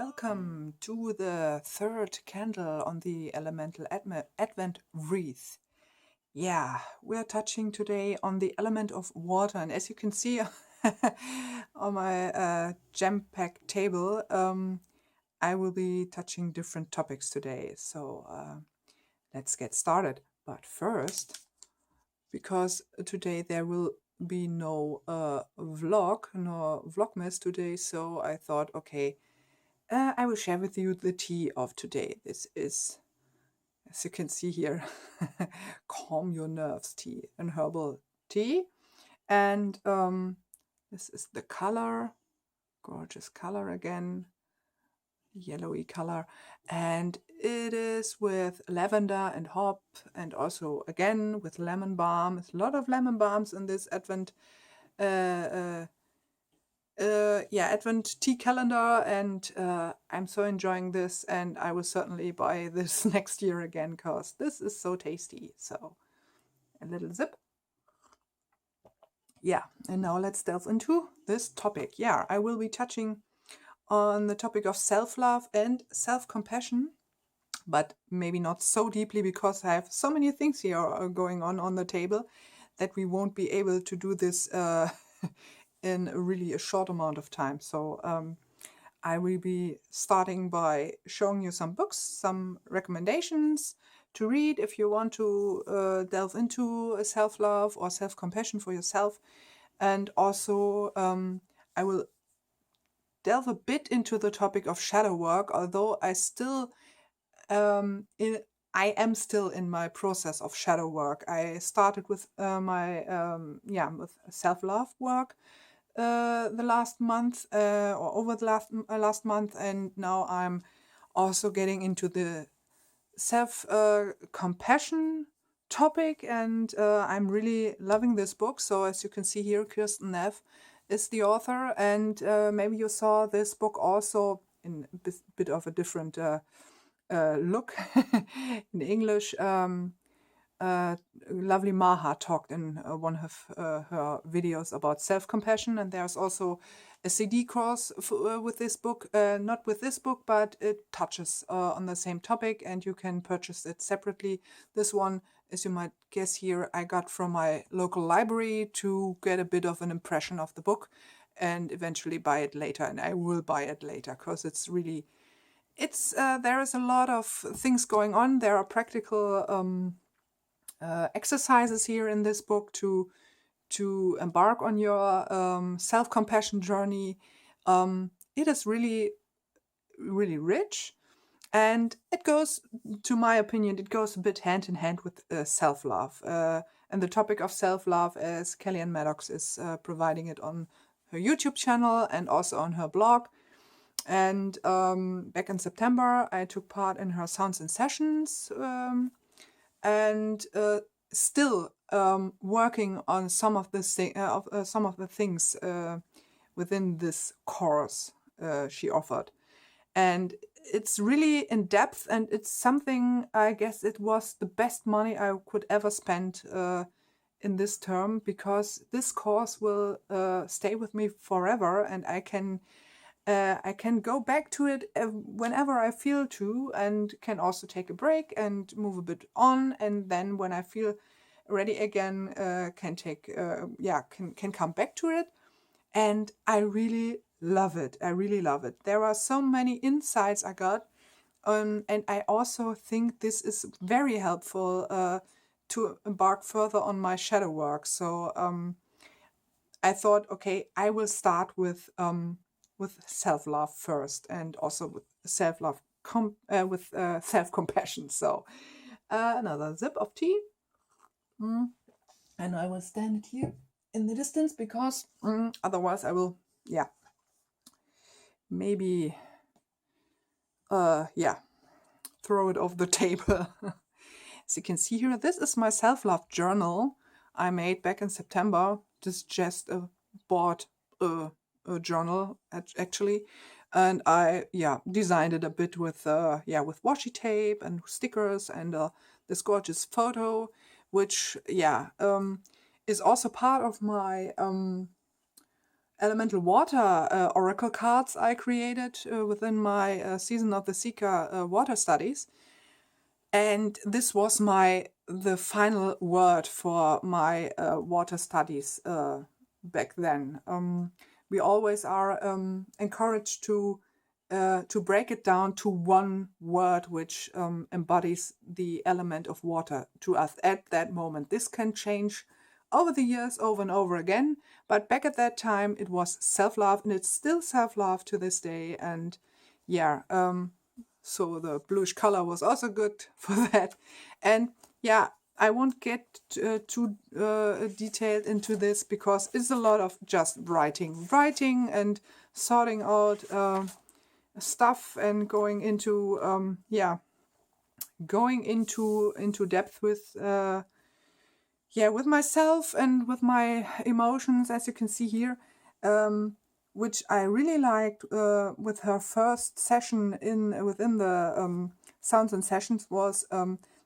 welcome to the third candle on the Elemental Advent Wreath. Yeah, we're touching today on the element of water, and as you can see on my jam-packed table, I will be touching different topics today. So let's get started. But first, because today there will be no vlogmas today, so I thought, okay, I will share with you the tea of today. This is, as you can see here, Calm Your Nerves tea, an herbal tea. And this is the color, gorgeous color again, yellowy color. And it is with lavender and hop, and also again with lemon balm. There's a lot of lemon balms in this Advent Advent tea calendar, and I'm so enjoying this, and I will certainly buy this next year again because this is so tasty. So a little sip. Yeah, and now let's delve into this topic. Yeah, I will be touching on the topic of self-love and self-compassion, but maybe not so deeply because I have so many things here going on the table that we won't be able to do this in really a short amount of time. So I will be starting by showing you some books, some recommendations to read if you want to delve into self-love or self-compassion for yourself. And also I will delve a bit into the topic of shadow work, although I am still in my process of shadow work. I started with with self-love work the last month or over the last month, and now I'm also getting into the self compassion topic, and I'm really loving this book. So as you can see here, Kirsten Neff is the author, and maybe you saw this book also in a bit of a different look in English. Lovely Maha talked in one of her videos about self-compassion, and there's also a CD course with this book, not with this book, but it touches on the same topic, and you can purchase it separately. This one, as you might guess here, I got from my local library to get a bit of an impression of the book and eventually buy it later, and I will buy it later because it's really, there is a lot of things going on. There are practical exercises here in this book to embark on your self-compassion journey. It is really, really rich, and it goes, to my opinion, it goes a bit hand in hand with self-love. And the topic of self-love, as Kellyanne Maddox is providing it on her YouTube channel and also on her blog. And back in September, I took part in her Sounds and Sessions, and still working on some of the things within this course she offered, and it's really in depth, and it's something, I guess it was the best money I could ever spend in this term, because this course will stay with me forever, and I can go back to it whenever I feel to, and can also take a break and move a bit on. And then when I feel ready again, can come back to it. And I really love it. I really love it. There are so many insights I got. And I also think this is very helpful to embark further on my shadow work. So I thought, okay, I will start with self-love first, and also with self-love with self-compassion. So another sip of tea, and I will stand it here in the distance because otherwise I will maybe throw it off the table. As you can see here, this is my self-love journal I made back in September. This is just a bought journal actually, and I designed it a bit with washi tape and stickers, and this gorgeous photo, which is also part of my elemental water oracle cards I created within my Season of the Seeker water studies. And this was the final word for my water studies back then. We always are encouraged to break it down to one word which embodies the element of water to us at that moment. This can change over the years, over and over again, but back at that time it was self-love, and it's still self-love to this day. And yeah, so the bluish color was also good for that. And yeah, I won't get too detailed into this because it's a lot of just writing and sorting out stuff and going into depth with with myself and with my emotions, as you can see here, which I really liked with her first session within the Sounds and Sessions was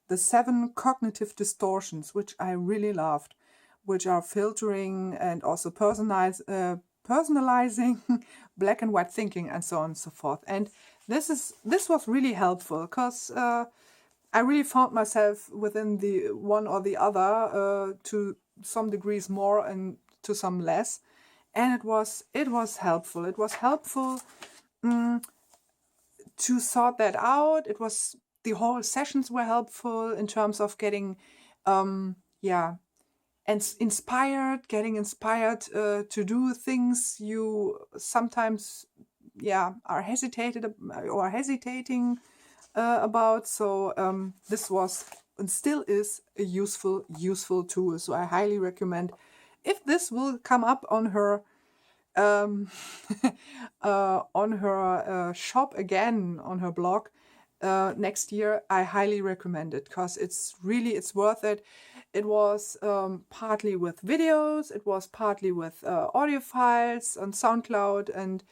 the 7 cognitive distortions, which I really loved, which are filtering and also personalizing black and white thinking and so on and so forth. And this was really helpful because I really found myself within the one or the other to some degrees more and to some less. And it was helpful. It was helpful to sort that out. The whole sessions were helpful in terms of getting inspired to do things you sometimes are hesitating about. So this was and still is a useful tool. So I highly recommend, if this will come up on her shop again, on her blog next year, I highly recommend it because it's worth it. It was partly with videos, it was partly with audio files on SoundCloud, and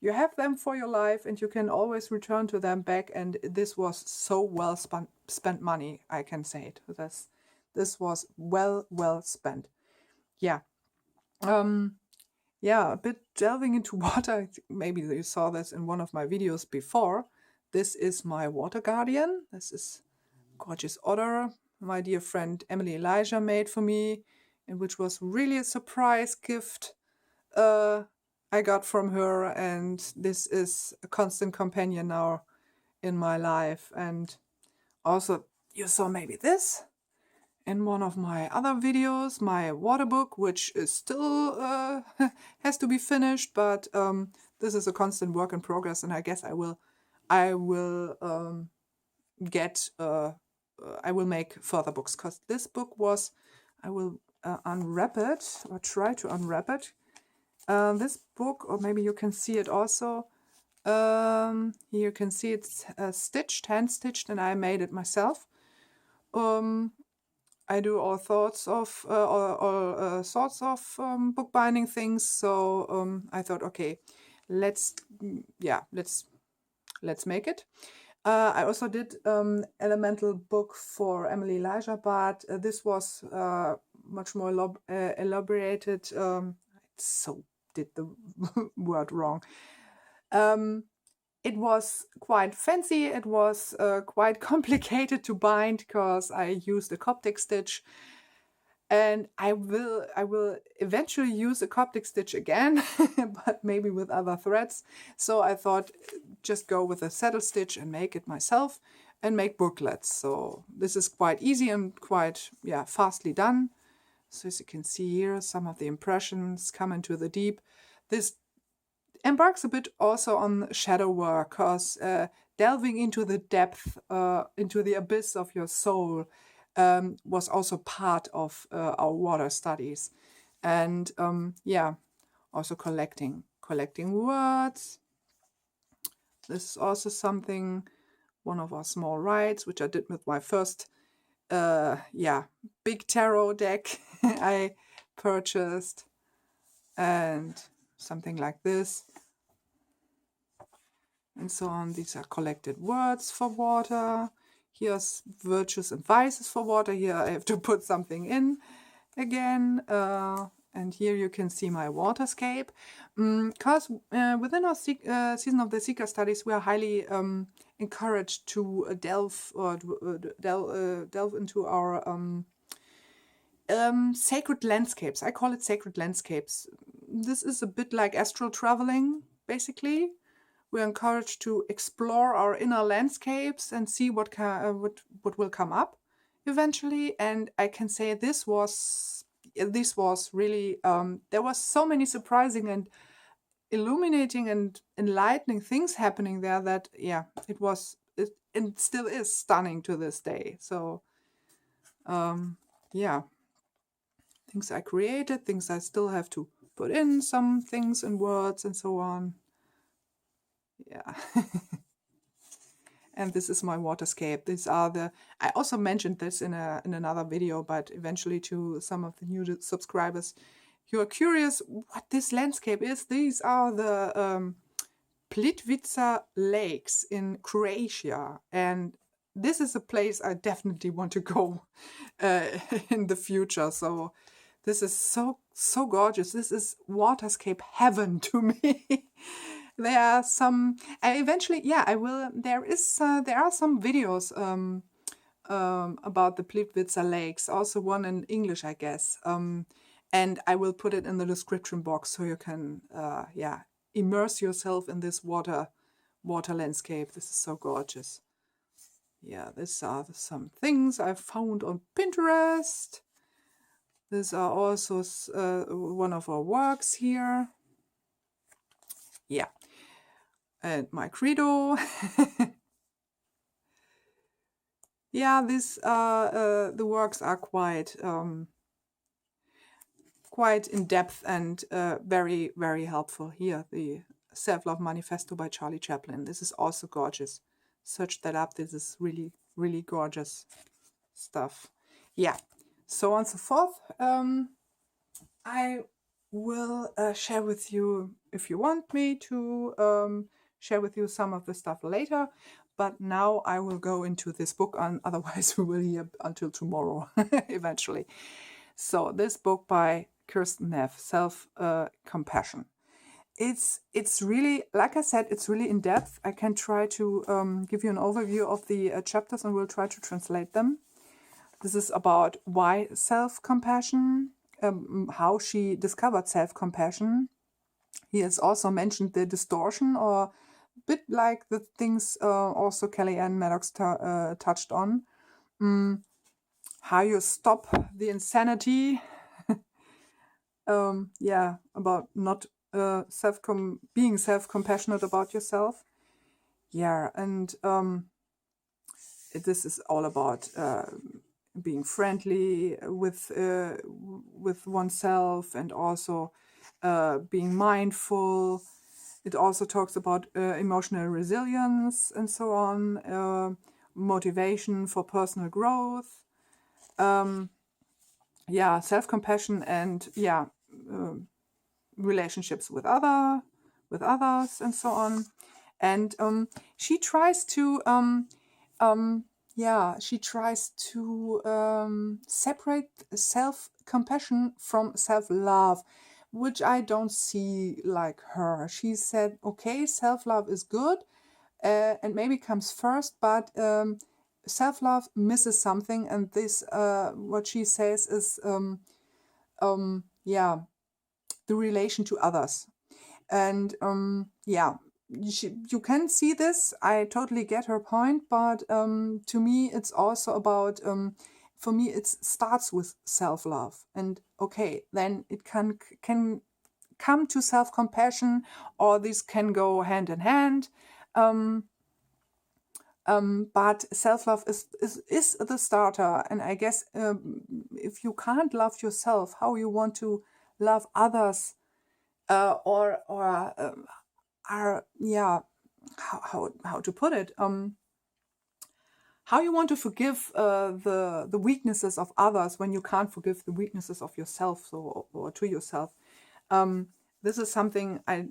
you have them for your life and you can always return to them back. And this was so well spent money, I can say it. This was well spent. Yeah. A bit delving into water. Maybe you saw this in one of my videos before. This is my water guardian. This is gorgeous otter my dear friend Emily Elijah made for me, and which was really a surprise gift I got from her. And this is a constant companion now in my life. And also, you saw maybe this in one of my other videos, my water book, which is still has to be finished, but this is a constant work in progress, and I guess I will make further books, because this book was, I will unwrap it or try to unwrap it. This book, or maybe you can see it also. Here you can see it's hand stitched, and I made it myself. I do all sorts of bookbinding things, so I thought, okay, let's make it. I also did Elemental book for Emily Elijah, but this was much more elaborated. So did the word wrong. It was quite fancy. It was quite complicated to bind because I used a Coptic stitch, and I will eventually use a Coptic stitch again, but maybe with other threads. So I thought, just go with a saddle stitch and make it myself and make booklets. So this is quite easy and quite fastly done. So as you can see here, some of the impressions come into the deep. This embarks a bit also on shadow work, because delving into the depth, into the abyss of your soul, was also part of our water studies. And also collecting words. This is also something, one of our small rides, which I did with my first big tarot deck I purchased, and something like this, and so on. These are collected words for water. Here's virtues and vices for water. Here I have to put something in again. And here you can see my waterscape. Because within our Season of the Seeker studies, we are highly encouraged to delve into our sacred landscapes. I call it sacred landscapes. This is a bit like astral traveling, basically. We're encouraged to explore our inner landscapes and see what will come up eventually. And I can say this was really there was so many surprising and illuminating and enlightening things happening there that it still is stunning to this day. So yeah, things I created, things I still have to put in, some things in words and so on. Yeah. And this is my waterscape. These are I also mentioned this in another video, but eventually to some of the new subscribers, you are curious what this landscape is. These are the Plitvice lakes in Croatia, and this is a place I definitely want to go in the future. So this is so gorgeous. This is waterscape heaven to me. There are some. I will. There are some videos about the Plitvice lakes. Also one in English, I guess. And I will put it in the description box so you can immerse yourself in this water landscape. This is so gorgeous. Yeah, these are some things I found on Pinterest. These are also one of our works here. Yeah. And my credo. Yeah, the works are quite in depth and very, very helpful. Here, the Self-Love Manifesto by Charlie Chaplin. This is also gorgeous. Search that up. This is really, really gorgeous stuff. Yeah, so on and so forth. I will share with you, if you want me to share with you some of the stuff later. But now I will go into this book, and otherwise we will hear until tomorrow, eventually. So this book by Kirsten Neff, Self-Compassion. It's really, like I said, it's really in depth. I can try to give you an overview of the chapters, and we'll try to translate them. This is about why self-compassion, how she discovered self-compassion. He has also mentioned the distortion, or a bit like the things also Kellyanne Maddox touched on. How you stop the insanity. About not being self-compassionate about yourself. Yeah, and this is all about being friendly with oneself, and also being mindful. It also talks about emotional resilience and so on, motivation for personal growth, self-compassion, and relationships with others and so on. And she tries to separate self-compassion from self-love, which I don't see like her. She said, okay, self-love is good and maybe comes first, but self-love misses something, and this what she says is the relation to others. And you can see this. I totally get her point, but to me it's also about for me it starts with self-love, and okay, then it can come to self-compassion, or these can go hand in hand. But self-love is the starter, and I guess if you can't love yourself, how you want to love others, how to put it, how you want to forgive the weaknesses of others when you can't forgive the weaknesses of yourself, or to yourself. This is something I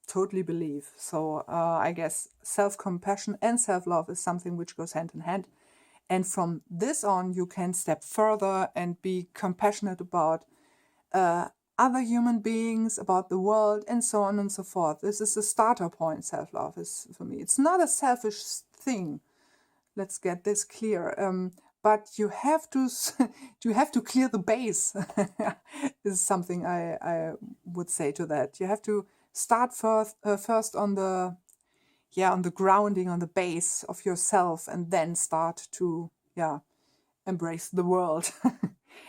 totally believe. So I guess self-compassion and self-love is something which goes hand in hand. And from this on, you can step further and be compassionate about other human beings, about the world, and so on and so forth. This is the starter point, self-love is for me. It's not a selfish thing. Let's get this clear. But you have to you have to clear the base. Is something I would say to that. You have to start first on the on the grounding, on the base of yourself, and then start to embrace the world.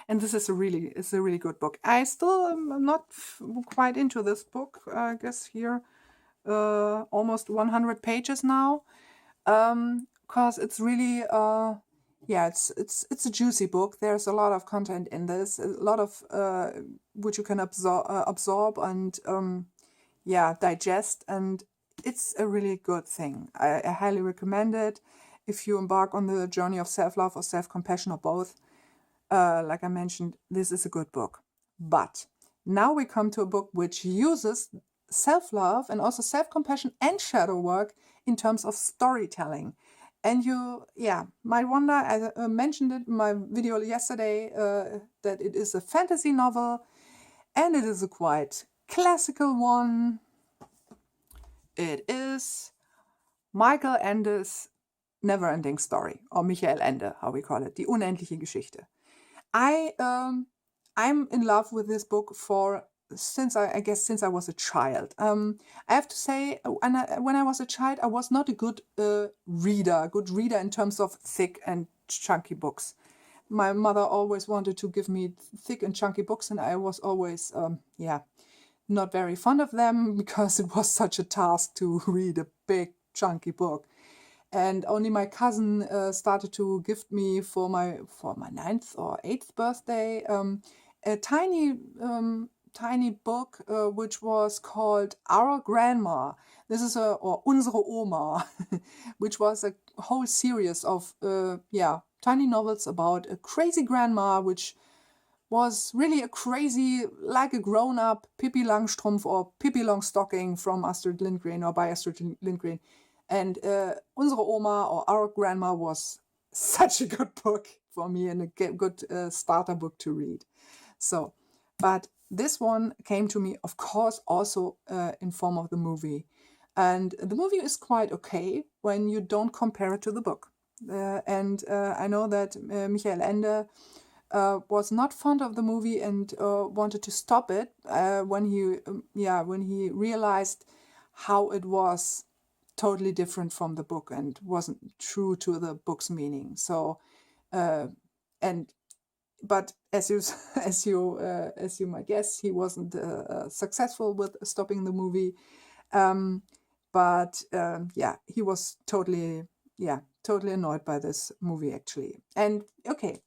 And this is it's a really good book. I still am not quite into this book. I guess here almost 100 pages now. Because it's really it's a juicy book. There's a lot of content in this, a lot of which you can absorb and digest, and it's a really good thing. I highly recommend it if you embark on the journey of self-love or self-compassion or both. Like I mentioned, this is a good book. But now we come to a book which uses self-love and also self-compassion and shadow work in terms of storytelling. And you, might wonder, I mentioned it in my video yesterday, that it is a fantasy novel, and it is a quite classical one. It is Michael Ende's Never-Ending Story, or Michael Ende, how we call it, Die unendliche Geschichte. I'm in love with this book since I was a child. I have to say, when I was a child, I was not a good reader in terms of thick and chunky books. My mother always wanted to give me thick and chunky books, and I was always, not very fond of them because it was such a task to read a big chunky book. And only my cousin started to gift me for my 9th or 8th birthday a tiny book which was called Our Grandma. This is or Unsere Oma, which was a whole series of tiny novels about a crazy grandma, which was really a crazy, like a grown-up Pippi Langstrumpf or Pippi Longstocking from Astrid Lindgren or by Astrid Lindgren. And Unsere Oma or Our Grandma was such a good book for me and a good starter book to read. So, but this one came to me, of course, also in form of the movie. And the movie is quite okay when you don't compare it to the book. I know that Michael Ende was not fond of the movie and wanted to stop it when he realized how it was totally different from the book and wasn't true to the book's meaning. So, but as you might guess, he wasn't successful with stopping the movie. He was totally annoyed by this movie actually. And okay,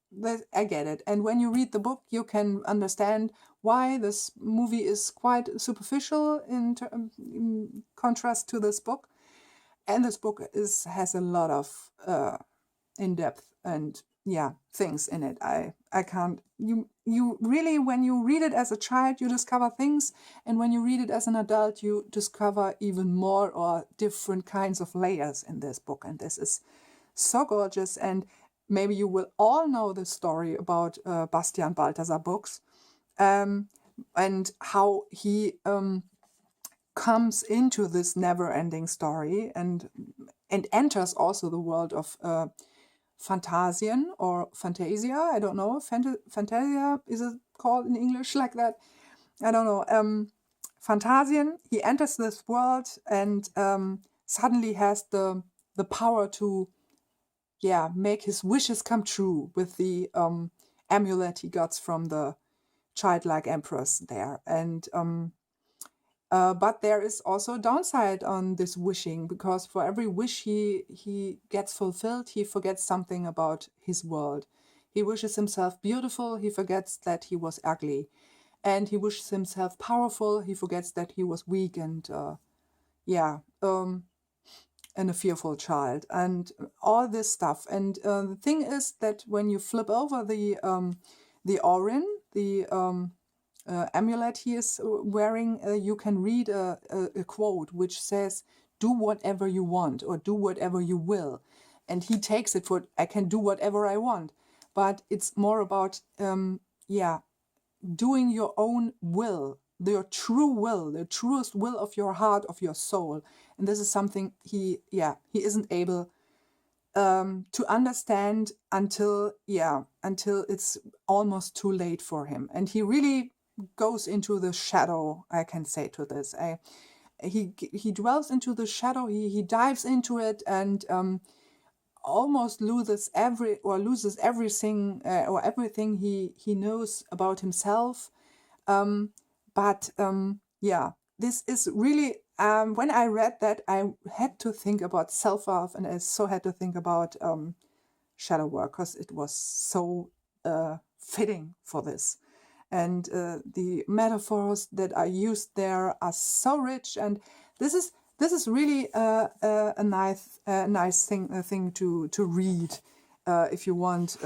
I get it. And when you read the book, you can understand why this movie is quite superficial in contrast to this book. And this book has a lot of in-depth and things in it. I can't, you really, when you read it as a child, you discover things, and when you read it as an adult, you discover even more or different kinds of layers in this book. And this is so gorgeous. And maybe you will all know the story about Bastian Balthasar books, and how he comes into this never-ending story and enters also the world of Phantasien or Fantasia. I don't know. Fantasia, is it called in English like that? I don't know. Phantasien, he enters this world and suddenly has the power to make his wishes come true with the amulet he got from the childlike empress there. And but there is also a downside on this wishing, because for every wish he gets fulfilled, he forgets something about his world. He wishes himself beautiful, he forgets that he was ugly. And he wishes himself powerful, he forgets that he was weak and a fearful child, and all this stuff. And the thing is that when you flip over the Orin, the amulet he is wearing, you can read a quote which says, "Do whatever you want," or "Do whatever you will." And he takes it for, I can do whatever I want. But it's more about, doing your own will, your true will, the truest will of your heart, of your soul. And this is something he isn't able to understand until it's almost too late for him. And he really goes into the shadow, I can say to this. He dwells into the shadow, he dives into it, and almost loses everything or everything he knows about himself. But this is really, when I read that, I had to think about self-love, and I also had to think about shadow work, because it was so fitting for this. And the metaphors that are used there are so rich, and this is really a nice thing to read if you want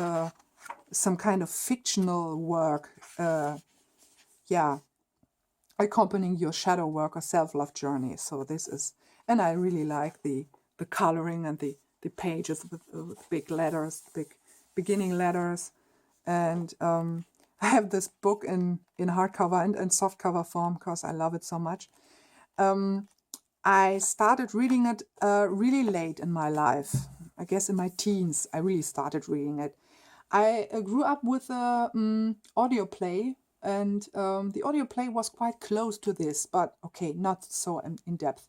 some kind of fictional work. Accompanying your shadow work or self-love journey. So this is, and I really like the coloring and the pages with big letters, big beginning letters. And I have this book in hardcover and softcover form because I love it so much. I started reading it really late in my life. I guess in my teens, I really started reading it. I grew up with audio play, and the audio play was quite close to this, but okay, not so in depth.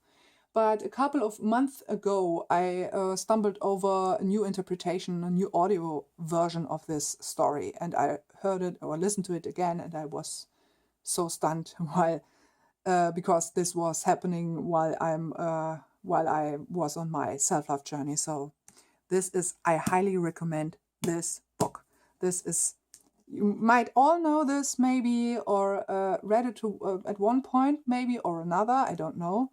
But a couple of months ago, I stumbled over a new interpretation, a new audio version of this story, and I heard it or listened to it again, and I was so stunned because this was happening while I was on my self-love journey. So I highly recommend this book. This is, you might all know this maybe, or read it at one point maybe or another, I don't know,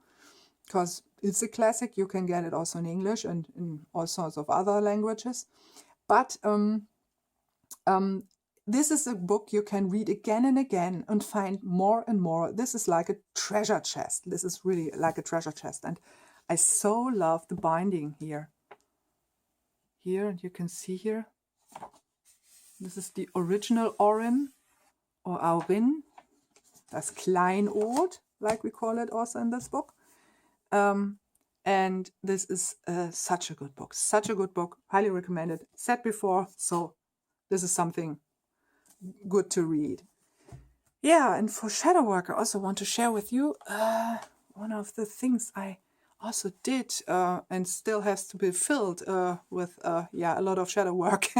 because it's a classic. You can get it also in English and in all sorts of other languages. But this is a book you can read again and again and find more and more. This is like a treasure chest. This is really like a treasure chest. And I so love the binding here. Here, you can see here. This is the original Aurin or Aurin. Das Kleinod, like we call it also in this book. And this is such a good book. Such a good book. Highly recommended. Said before, so this is something good to read. Yeah, and for shadow work, I also want to share with you one of the things I also did and still has to be filled with a lot of shadow work.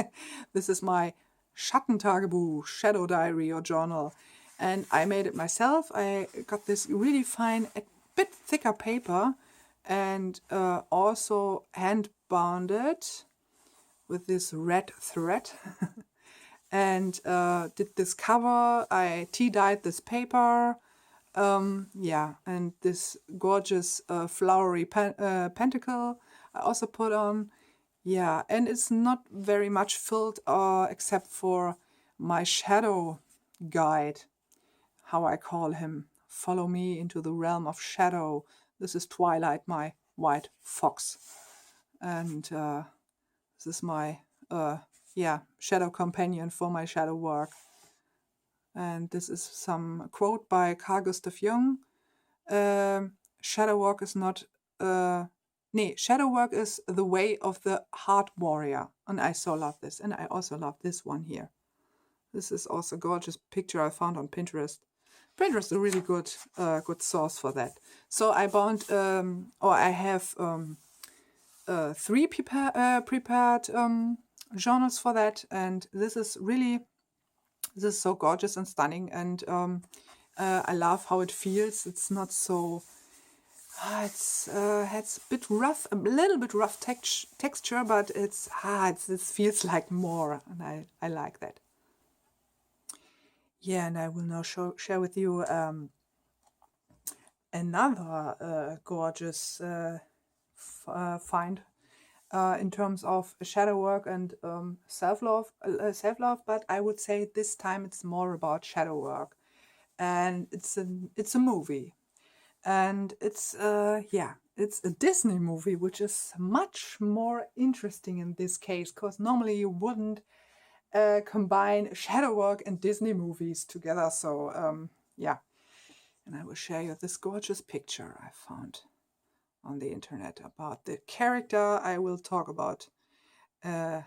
This is my Schattentagebuch, shadow diary or journal, and I made it myself. I got this really fine, a bit thicker paper, and also hand bound it with this red thread. And did this cover. I tea-dyed this paper. And this gorgeous flowery pentacle I also put on. Yeah, and it's not very much filled except for my shadow guide, how I call him. Follow me into the realm of shadow. This is Twilight, my white fox. And this is my shadow companion for my shadow work. And this is some quote by Carl Gustav Jung. Shadow work is not... shadow work is the way of the heart warrior. And I so love this. And I also love this one here. This is also a gorgeous picture I found on Pinterest. Pinterest is a really good source for that. So I bound, I have 3 prepared journals for that. And this is so gorgeous and stunning. And I love how it feels. It's not so... it's a bit rough, a little bit rough texture, but it feels like more, and I like that. Yeah, and I will now share with you another gorgeous find in terms of shadow work and self-love, but I would say this time it's more about shadow work, and it's a movie. And it's a Disney movie, which is much more interesting in this case, because normally you wouldn't combine shadow work and Disney movies together. So yeah, and I will share you this gorgeous picture I found on the internet about the character I will talk about, and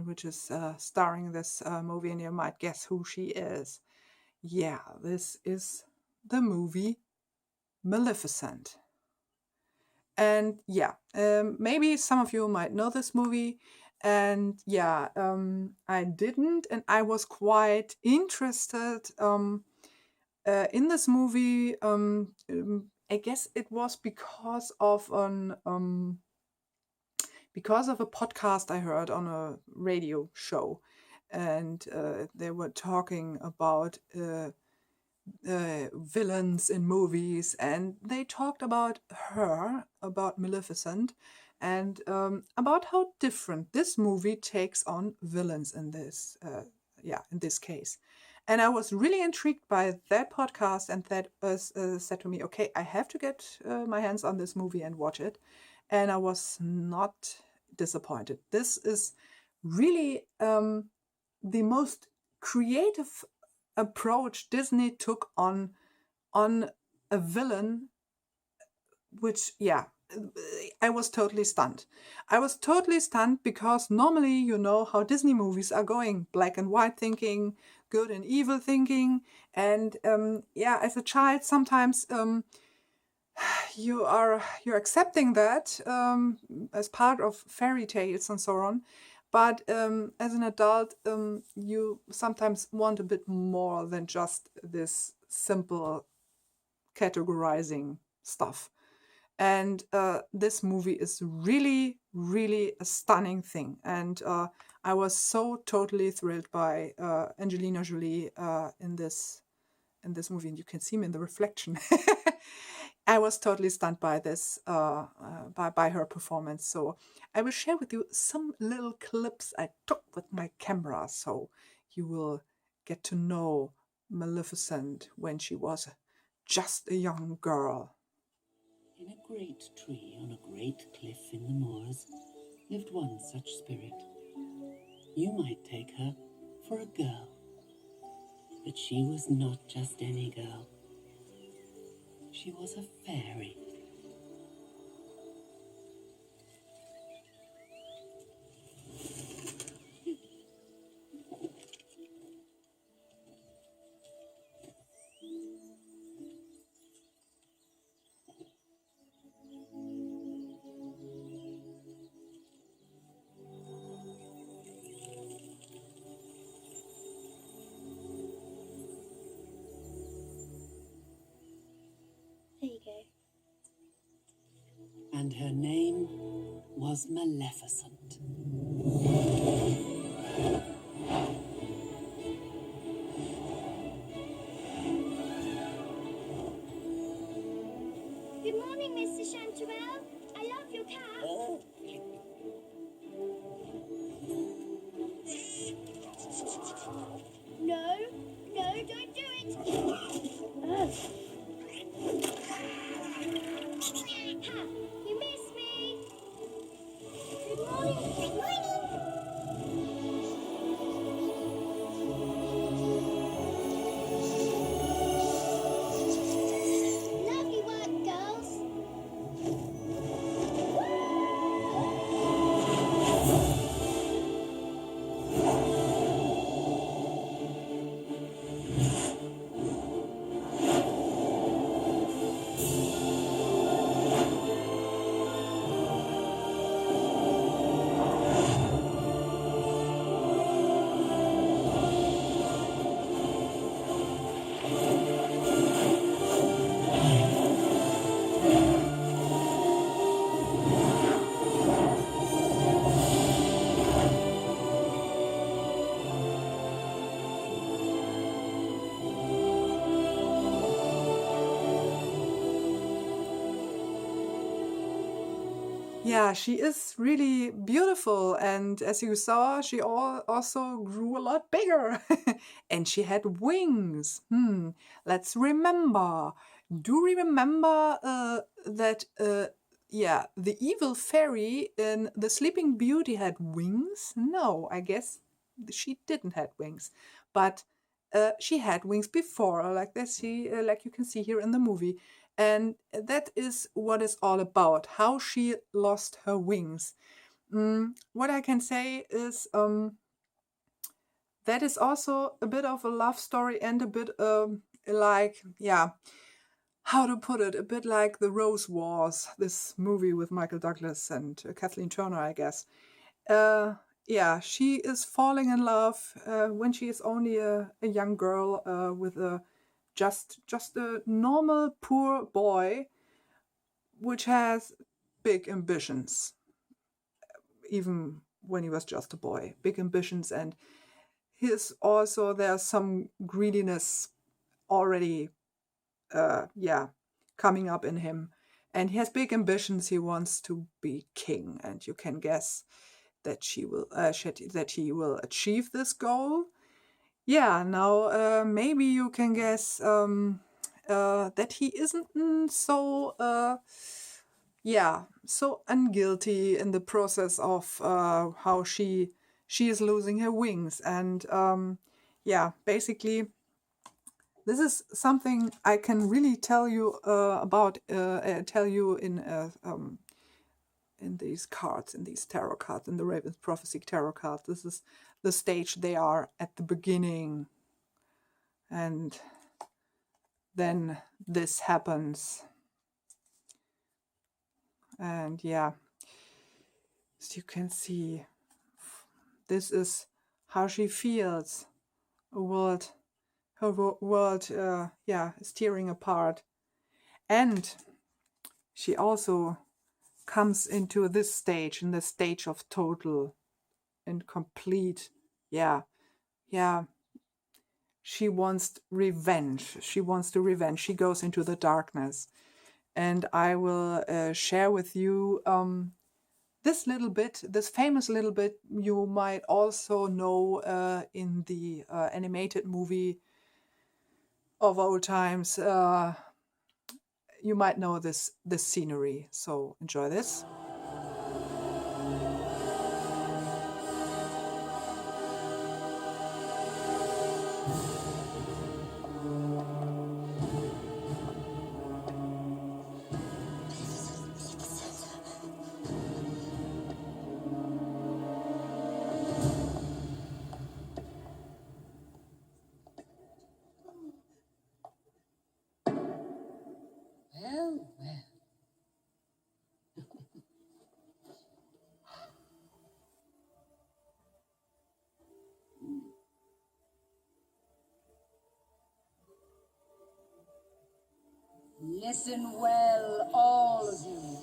which is starring this movie, and you might guess who she is. Yeah, this is the movie Maleficent. And yeah, maybe some of you might know this movie. And yeah, I didn't, and I was quite interested in this movie. I guess it was because of a podcast I heard on a radio show, and they were talking about villains in movies, and they talked about Maleficent, and about how different this movie takes on villains in this case. And I was really intrigued by that podcast, and that said to me, okay, I have to get my hands on this movie and watch it. And I was not disappointed. This is really the most creative approach Disney took on a villain, which, yeah, I was totally stunned. I was totally stunned because normally you know how Disney movies are going, black and white thinking, good and evil thinking, and yeah, as a child sometimes you're accepting that as part of fairy tales and so on. But as an adult, you sometimes want a bit more than just this simple categorizing stuff. And this movie is really, really a stunning thing. And I was so totally thrilled by Angelina Jolie in this movie, and you can see me in the reflection. I was totally stunned by this, by her performance. So I will share with you some little clips I took with my camera, so you will get to know Maleficent when she was just a young girl. In a great tree on a great cliff in the moors lived one such spirit. You might take her for a girl, but she was not just any girl. She was a fairy. There you go. And her name was Maleficent. Good morning, Mr. Chanterelle. I love your cat. Oh. No, don't do it. Ha! You missed me. Good morning. Good morning. Lovely work, girls. Yeah, she is really beautiful, and as you saw, she also grew a lot bigger, and she had wings. Let's remember. Do we remember that? Yeah, the evil fairy in The Sleeping Beauty had wings? No, I guess she didn't have wings, but she had wings before, like this, like you can see here in the movie. And that is what it's all about, how she lost her wings. What I can say is that is also a bit of a love story and a bit like, yeah, how to put it, a bit like The Rose Wars, this movie with Michael Douglas and Kathleen Turner, I guess. Uh, yeah, she is falling in love when she is only a young girl with a just a normal poor boy, which has big ambitions, even when he was just a boy. Big ambitions, and his also there's some greediness already, yeah, coming up in him. And he has big ambitions. He wants to be king, and you can guess that that he will achieve this goal. Yeah, now maybe you can guess that he isn't so yeah, so unguilty in the process of how she is losing her wings. And yeah, basically this is something I can really tell you about tell you in these cards, in these tarot cards, in the Raven's Prophecy tarot cards. This is the stage they are at the beginning. And then this happens. And yeah, as you can see, this is how she feels. A world, her world, yeah, is tearing apart. And she also comes into this stage, in the stage of total and complete, yeah, yeah. She wants revenge. She wants to revenge. She goes into the darkness. And I will share with you this little bit, this famous little bit you might also know in the animated movie of old times. You might know this scenery, so enjoy this. Well, well. Listen well, all of you.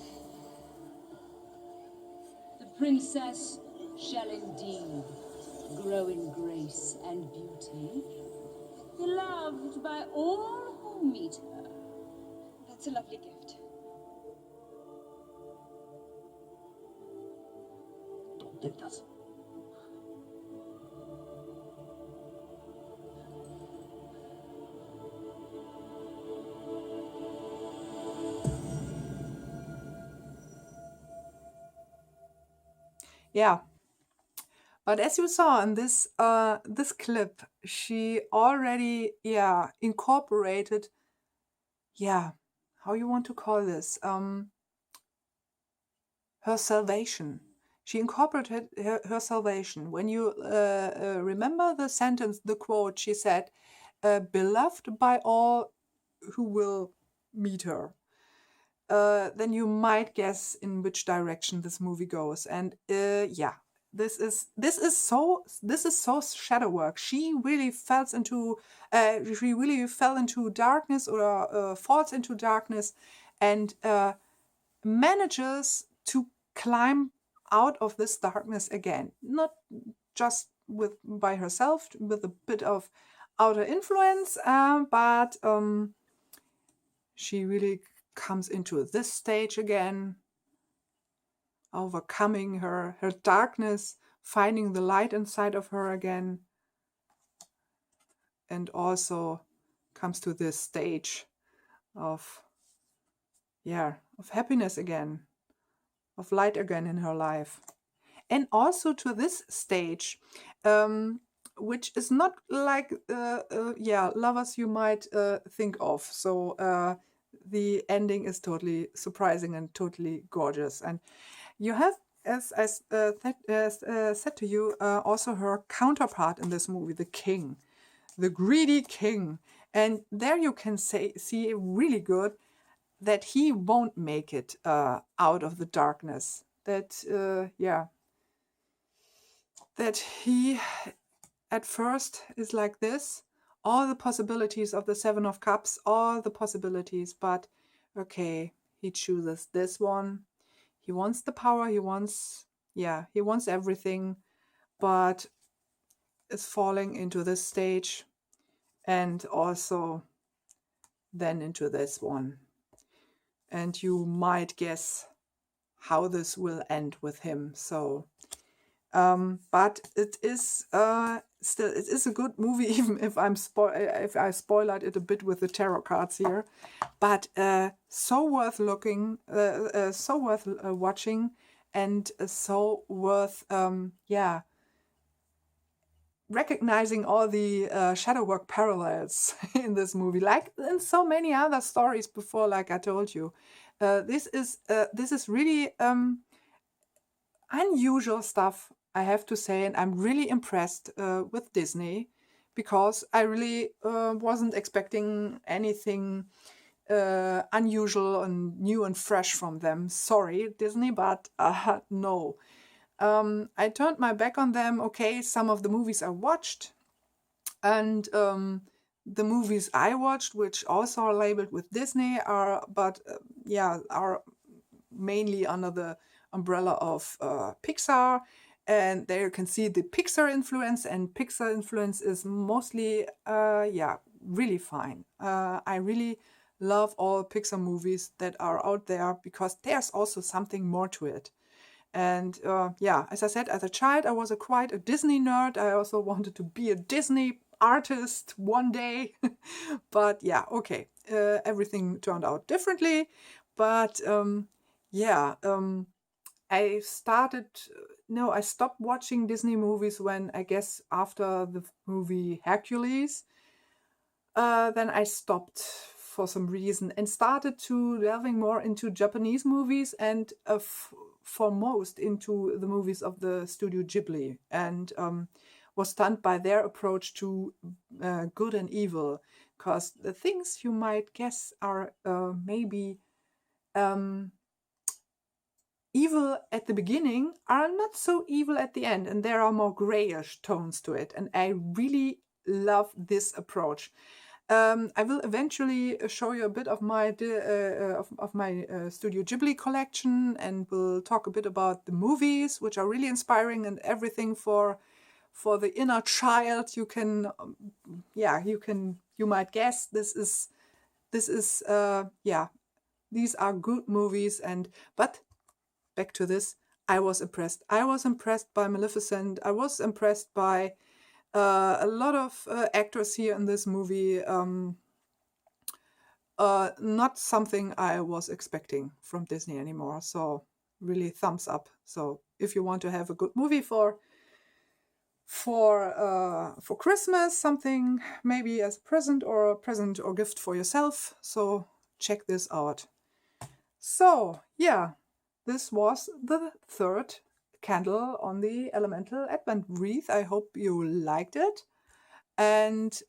The princess shall indeed grow in grace and beauty, beloved by all who meet her. That's a lovely gift. Don't tempt us. Yeah. But as you saw in this clip, she already, yeah, incorporated, yeah, how you want to call this, her salvation. She incorporated her salvation. When you remember the sentence, the quote, she said, beloved by all who will meet her. Then you might guess in which direction this movie goes. And yeah, this is so shadow work. She really fell into darkness, or falls into darkness, and manages to climb out of this darkness again. Not just by herself, with a bit of outer influence, but she really comes into this stage again, overcoming her darkness, finding the light inside of her again, and also comes to this stage of, yeah, of happiness again, of light again in her life. And also to this stage, which is not like lovers you might think of. So the ending is totally surprising and totally gorgeous. And you have, as I said to you, also her counterpart in this movie, the king, the greedy king. And there you can see really good that he won't make it out of the darkness. That he at first is like this, all the possibilities of the Seven of Cups, all the possibilities, but okay, he chooses this one. He wants the power, he wants everything, but is falling into this stage and also then into this one. And you might guess how this will end with him. So but it is still, it is a good movie, even if if I spoiled it a bit with the tarot cards here. But so worth looking, so worth watching, and so worth recognizing all the shadow work parallels in this movie, like in so many other stories before. Like I told you, this is really unusual stuff, I have to say, and I'm really impressed with Disney, because I really wasn't expecting anything unusual and new and fresh from them. Sorry, Disney, but no. I turned my back on them. Okay, some of the movies I watched, and the movies I watched, which also are labeled with Disney, are mainly under the umbrella of Pixar. And there you can see the Pixar influence, and Pixar influence is mostly really fine. I really love all Pixar movies that are out there, because there's also something more to it. And as I said, as a child, I was quite a Disney nerd. I also wanted to be a Disney artist one day. But okay, everything turned out differently. But I stopped watching Disney movies when, I guess, after the movie Hercules. Then I stopped for some reason and started to delving more into Japanese movies, and foremost into the movies of the Studio Ghibli, and was stunned by their approach to good and evil, because the things you might guess are maybe evil at the beginning are not so evil at the end, and there are more grayish tones to it, and I really love this approach. I will eventually show you a bit of my Studio Ghibli collection, and we'll talk a bit about the movies, which are really inspiring, and everything for the inner child. You can you might guess these are good movies. But back to this, I was impressed. I was impressed by Maleficent. I was impressed by a lot of actors here in this movie. Not something I was expecting from Disney anymore. So really thumbs up. So if you want to have a good movie for Christmas, something maybe as a present or gift for yourself, so check this out. So this was the third candle on the Elemental Advent Wreath. I hope you liked it. And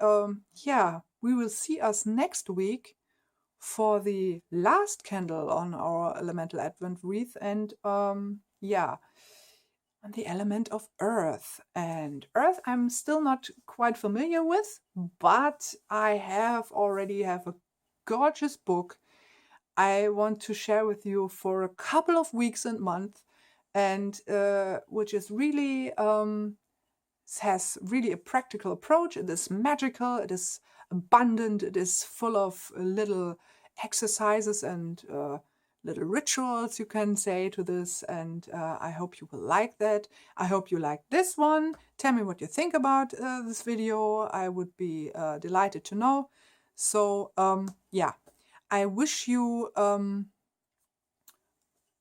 we will see us next week for the last candle on our Elemental Advent Wreath, and on the element of Earth. And Earth I'm still not quite familiar with, but I already have a gorgeous book I want to share with you for a couple of weeks and months, and which is really has really a practical approach. It is magical, it is abundant, it is full of little exercises and little rituals, you can say, to this, and I hope you will like that. I hope you like this one. Tell me what you think about this video. I would be delighted to know. So I wish you a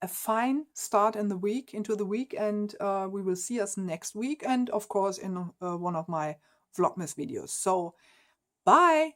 a fine start in the week, into the week, and we will see us next week, and of course in one of my Vlogmas videos. So bye!